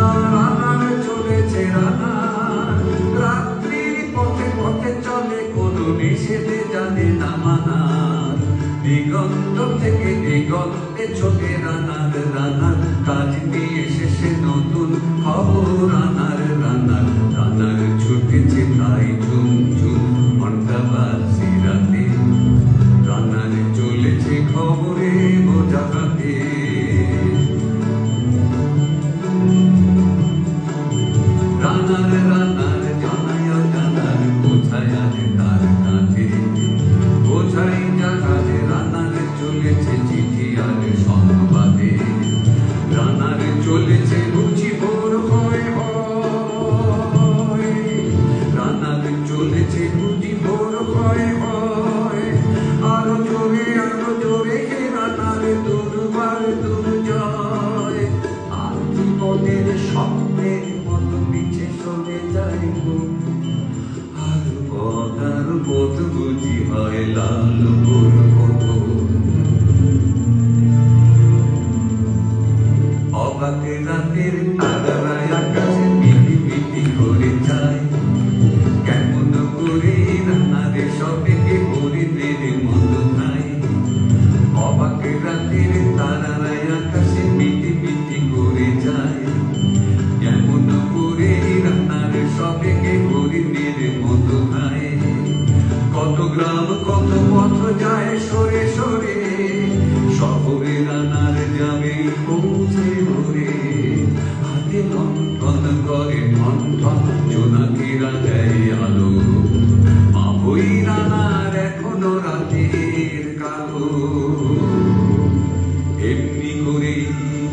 রানার চলেছে রানা, রাত্রির পথে পথে চলে, কোনো নিষেধে জানে না মানা। দিগন্ত থেকে দিগন্তে ছোটে রানার, রানার কাজ নিয়ে শেষে নতুন খবর রানার, রানার রানার ছুটেছে তাই ঝুম ঝুম ঘন্টা বাজছে রাতে, রানার চলেছে খবরে বোঝা হাতে। রানার রানার জানায় জানার কোথায় আছে তার কাছে, বোঝাই জাহাজে রানার চলেছে চিঠি আর সংবাদে, রানার চলেছে বুঝি ভোর হয় হয়, রানার চলেছে বুঝি ভোর হয় হয়। আরো জোরে রানার দুর্বার দুর্জয়, আর জীবনের স্বপ্নের মতো পিছে সরে যায় আর পদার পথ বুঝি হয় লাল পর্বত। অবাক রাতের তারারা আকাশে মিটি মিটি করে যায়, কেমন করে রানারে সবেকে ভরে দেবে মন নাই। অবাক রাতের তারারা আকাশে মিটি মিটি করে যায়, কেমন করে রানারে সবেকে ভরে দেবে মন নাই। কত গ্রাম কত পথ যায় সরে সরে, শহরে রানার যাবে পৌঁছে ভরে। হাতে লণ্ঠন করে মন্থন, জোনাকিরা দেয় আলো, মাভই রানার এখনো রাতের কালো। এমনি করে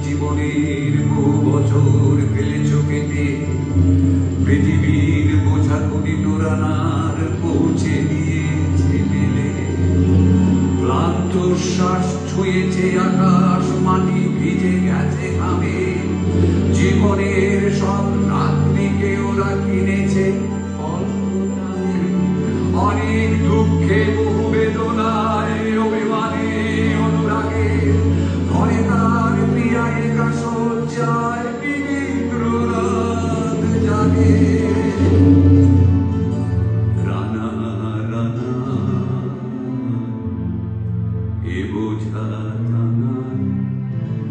জীবনের বহু বছর ফেলেছ কেটে, পৃথিবীর বোঝা করিল রানার পৌঁছে দিয়েছে মেলে। ক্লান্ত শ্বাস ছুঁয়েছে আকাশ, মাটি ভিজে গেছে ঘামে, জীবনের সব রাত্রিকে ওরা কিনেছে অল্প দামে। অনেক দুঃখে বহু বেদনায় অভিমানে অনুরাগে, ঘরে তার প্রিয়ায় কাশয্যায় বিচিত্র রাত জাগে। রানা রানা এ বোঝা টানার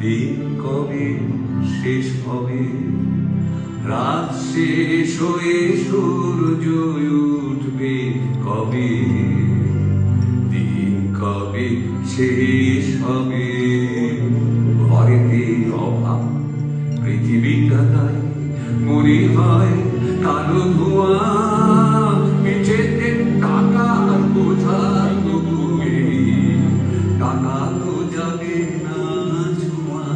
দিন কবে শেষ হবে, রাত শেষ হয়ে সূর্য উঠবে কবে, দিন কবে শেষ হবে। ঘরেতে অভাব পৃথিবীটা তাই মনে হয় কালো ধোঁয়া, পিছেতে টাকার বোঝা তবু টাকা তো যাবে না ছোঁয়া।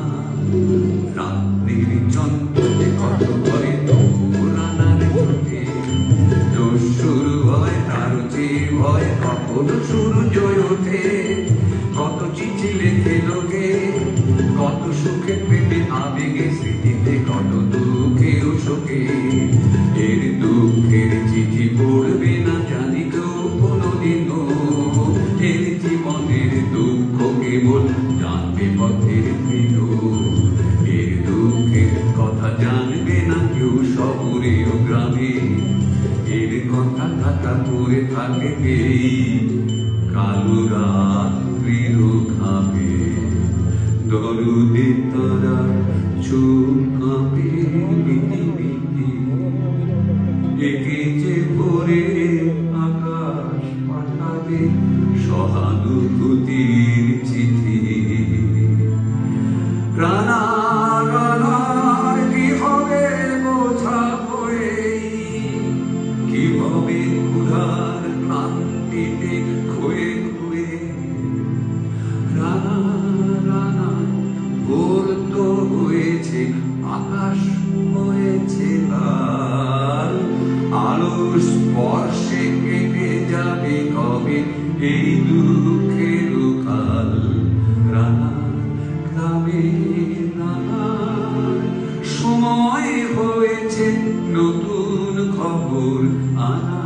রাত্রির চন্দ্রে কত করে তবু রানার চোখে, দোষ শুরু হয় তার চেয়ে ভয় কখন সূর্য ওঠে। কত চিঠি লেখে লোকে, কত সুখে পেটে আবেগে স্মৃতিতে, কত দুঃখেও শোকে। এর দুঃখের চিঠি পড়বে না জানি তো কোনোদিনও, এর জীবনের দুঃখ কেবল জানবে পথের প্রিয়। এর দুঃখের কথা জানবে না কেউ শহরে ও গ্রামে, এর কথা ঢাকা পড়ে থাকে এই কালো রাত্রির খাবে। দরদে তারা চোখ কাঁপে বিধি বিধি, এঁকেছে ভোরে আকাশ পাঠাবে সহানুভূতির চিঠি। রানা রানার কি হবে বোঝা হয়ে, কি হবে ক্ষুধার ক্লান্তিতে খুয়ে খুয়ে। রানা রানা ভোর তো হয়েছে, আকাশ হয়েছে লাল, আলোর স্পর্শে কেটে যাবে কবে এই দুঃখের কাল। রানা গ্রামে রানার সময় হয়েছে নতুন খবর আনা।